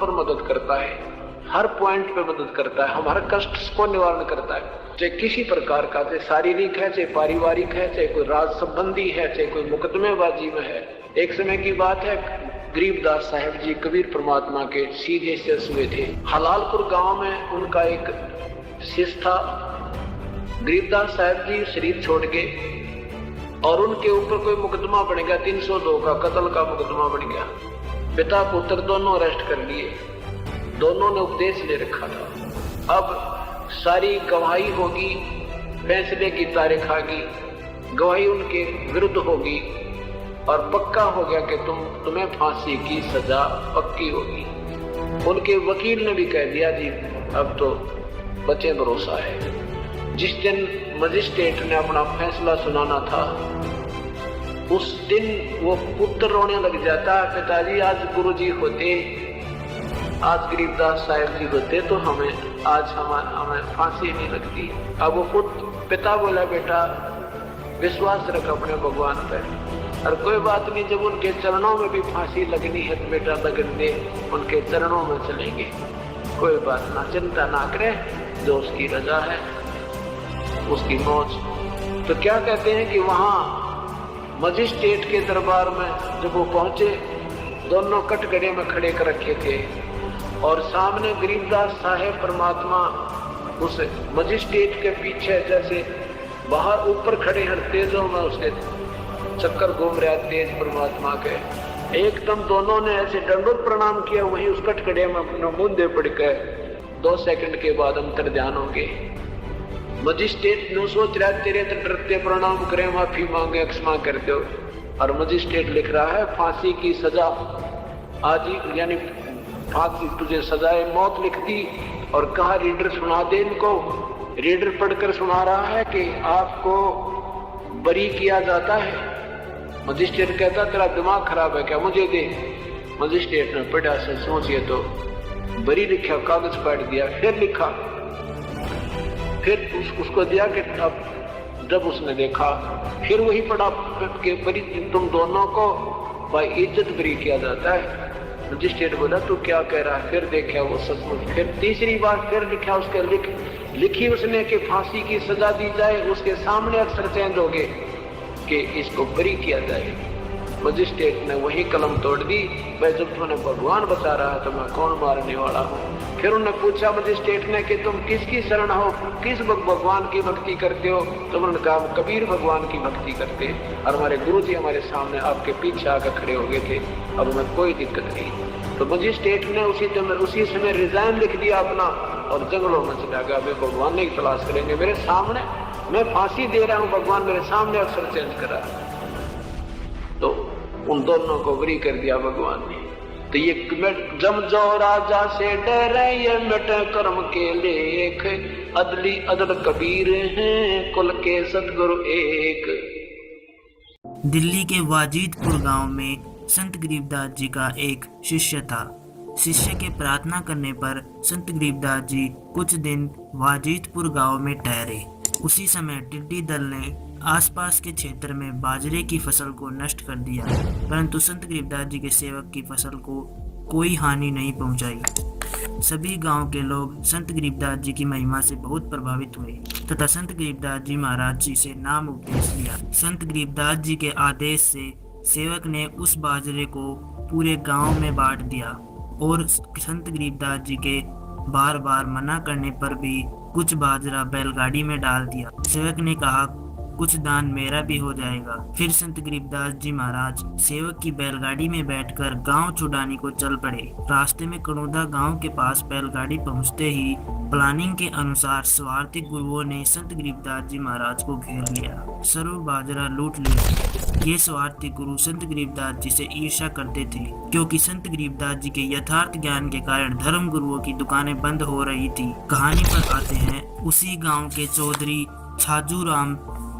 पर मदद करता है, हर पॉइंट पे मदद करता है, हमारे कष्ट को निवारण करता है। चाहे किसी प्रकार का, चाहे शारीरिक है, चाहे पारिवारिक है, चाहे कोई राज संबंधी है, चाहे कोई मुकदमेबाजी में है। एक समय की बात है, गरीबदास साहब जी कबीर परमात्मा के सीधे शिष्य हुए थे। हलालपुर गांव में उनका एक शिष्य था। गरीबदास साहब जी शरीर छोड़ गए और उनके ऊपर कोई मुकदमा बन गया, 302 का कत्ल का मुकदमा बन गया। पिता पुत्र दोनों अरेस्ट कर लिए, दोनों ने उपदेश ले रखा था। अब सारी गवाही होगी, फैसले की तारीख आ गई, गवाही उनके विरुद्ध होगी और पक्का हो गया कि तुम्हें फांसी की सजा पक्की होगी। उनके वकील ने भी कह दिया, जी अब तो बचे भरोसा है। जिस दिन मजिस्ट्रेट ने अपना फैसला सुनाना था, उस दिन वो पुत्र रोने लग जाता, पिताजी आज गुरुजी होते, आज गरीबदास साहब जी होते तो हमें फांसी नहीं लगती। अब वो पिता बोला, बेटा विश्वास रख अपने भगवान पर, और कोई बात नहीं, जब उनके चरणों में भी फांसी लगनी है तो बेटा लगन दे, उनके चरणों में चलेंगे, कोई बात ना, चिंता ना करे, जो उसकी रजा है उसकी मौज। तो क्या कहते हैं कि वहां मजिस्ट्रेट के दरबार में जब वो पहुंचे, दोनों कटघरे में खड़े कर रखे थे और सामने गरीबदास साहेब परमात्मा उस मजिस्ट्रेट के पीछे जैसे बाहर ऊपर खड़े हैं, तेजों में उसके चक्कर घूम रहा तेज परमात्मा के। एकदम दोनों ने ऐसे दंडोत प्रणाम किया, वहीं उस कटघरे में अपने मुंदे पड़ गए। 2 सेकंड के बाद अंतर ध्यान होंगे। मजिस्ट्रेट ने सोच रहा है तेरे तो डरते प्रणाम करें, माफी मांगे, क्षमा कर दो, और मजिस्ट्रेट लिख रहा है फांसी की सजा आज ही, यानी फांसी तुझे सजाए मौत लिख दी। और कहा रीडर सुना दे इनको। रीडर पढ़कर सुना रहा है कि आपको बरी किया जाता है। मजिस्ट्रेट कहता तेरा दिमाग खराब है क्या, मुझे दे। मजिस्ट्रेट ने पढ़ा, से सोचिए तो बरी लिखा, कागज पाट दिया, फिर लिखा, फिर उसको दिया कि अब जब उसने देखा, फिर वही पढ़ा कि बरी तुम दोनों को भाई इज्जत बरी किया जाता है। मजिस्ट्रेट बोला तू क्या कह रहा है, फिर देखा वो सचमुच, फिर तीसरी बार फिर लिखा, उसके लिखी उसने कि फांसी की सजा दी जाए, उसके सामने अक्षर चेंज हो गए कि इसको बरी किया जाए। मजिस्ट्रेट ने वही कलम तोड़ दी, भाई जब तुमने भगवान बचा रहा है तो मैं कौन मारने वाला हूँ। फिर उन्होंने पूछा मजिस्ट्रेट ने कि तुम किसकी शरण हो, किस भगवान की भक्ति करते हो। तो उन्होंने कहा कबीर भगवान की भक्ति करते, और हमारे गुरुजी हमारे सामने आपके पीछे आकर खड़े हो गए थे, अब हमें कोई दिक्कत नहीं। तो मजिस्ट्रेट ने उसी समय रिजाइन लिख दिया अपना और जंगलों में चला गया। वे भगवान की तलाश करेंगे, मेरे सामने मैं फांसी दे रहा हूँ, भगवान मेरे सामने अक्षर चेंज करा। तो उन दोनों को बरी कर दिया भगवान ने। तो ये जम जो राजा से डरे, ये मिट कर्म के लेख, अदली अदल कबीर हैं, कुल के सतगुरु एक। दिल्ली के वाजिदपुर गांव में संत गरीबदास जी का एक शिष्य था। शिष्य के प्रार्थना करने पर संत गरीबदास जी कुछ दिन वाजिदपुर गांव में ठहरे। उसी समय टिड्डी दल ने आसपास के क्षेत्र में बाजरे की फसल को नष्ट कर दिया, परंतु संत गरीबदास जी के सेवक की फसल को कोई हानि नहीं पहुंचाई। सभी गांव के लोग संत गरीबदास जी की महिमा से बहुत प्रभावित हुए तथा संत गरीबदास जी महाराज जी से नाम उपदेश लिया। संत गरीबदास जी के आदेश से सेवक ने उस बाजरे को पूरे गांव में बांट दिया और संत गरीबदास जी के बार बार मना करने पर भी कुछ बाजरा बैलगाड़ी में डाल दिया। सेवक ने कहा कुछ दान मेरा भी हो जाएगा। फिर संत गरीबदास जी महाराज सेवक की बैलगाड़ी में बैठकर गांव छुड़ाने को चल पड़े। रास्ते में कड़ौदा गांव के पास बैलगाड़ी पहुंचते ही प्लानिंग के अनुसार स्वार्थी गुरुओं ने संत गरीबदास जी महाराज को घेर लिया, सर्व बाजरा लूट लिया। ये स्वार्थी गुरु संत गरीबदास जी से ईर्ष्या करते थे, क्योंकि संत गरीबदास जी के यथार्थ ज्ञान के कारण धर्म गुरुओं की दुकानें बंद हो रही थी। कहानी पर आते हैं। उसी गाँव के चौधरी छाजूराम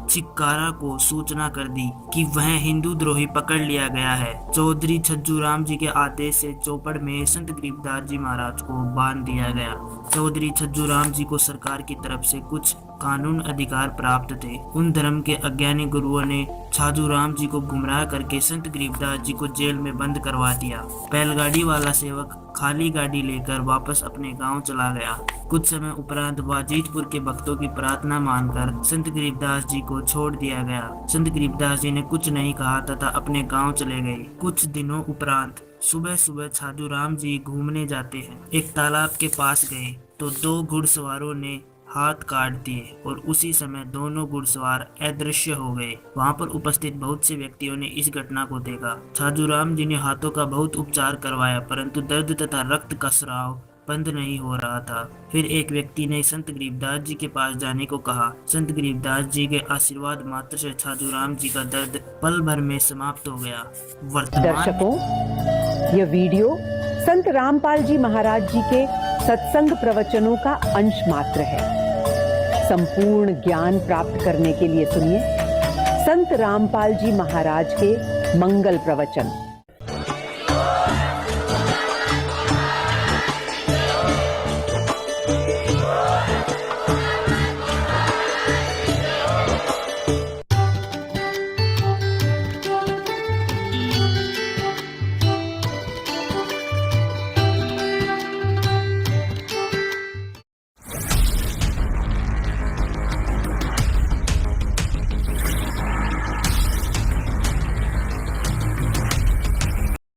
चिक्कारा को सूचना कर दी कि वह हिंदू द्रोही पकड़ लिया गया है। चौधरी छज्जूराम जी के आदेश से चौपड़ में संत गरीबदास जी महाराज को बांध दिया गया। चौधरी छज्जूराम जी को सरकार की तरफ से कुछ कानून अधिकार प्राप्त थे। उन धर्म के अज्ञानी गुरुओं ने छाजूराम जी को गुमराह करके संत गरीबदास जी को जेल में बंद करवा दिया। बैलगाड़ी वाला सेवक खाली गाड़ी लेकर वापस अपने गांव चला गया। कुछ समय उपरांत वाजिदपुर के भक्तों की प्रार्थना मानकर संत गरीबदास जी को छोड़ दिया गया। संत गरीबदास जी ने कुछ नहीं कहा तथा अपने गांव चले गए। कुछ दिनों उपरांत सुबह सुबह छाजूराम जी घूमने जाते हैं। एक तालाब के पास गए तो 2 घुड़सवारों ने हाथ काट दिए और उसी समय दोनों घुड़सवार अदृश्य हो गए। वहां पर उपस्थित बहुत से व्यक्तियों ने इस घटना को देखा। छाजूराम जी ने हाथों का बहुत उपचार करवाया, परंतु दर्द तथा रक्त का स्राव बंद नहीं हो रहा था। फिर एक व्यक्ति ने संत गरीबदास जी के पास जाने को कहा। संत गरीबदास जी के आशीर्वाद मात्र से छाजूराम जी का दर्द पल भर में समाप्त हो गया। दर्शकों, यह वीडियो संत रामपाल जी महाराज जी के सत्संग प्रवचनों का अंश मात्र है। संपूर्ण ज्ञान प्राप्त करने के लिए सुनिए संत रामपाल जी महाराज के मंगल प्रवचन।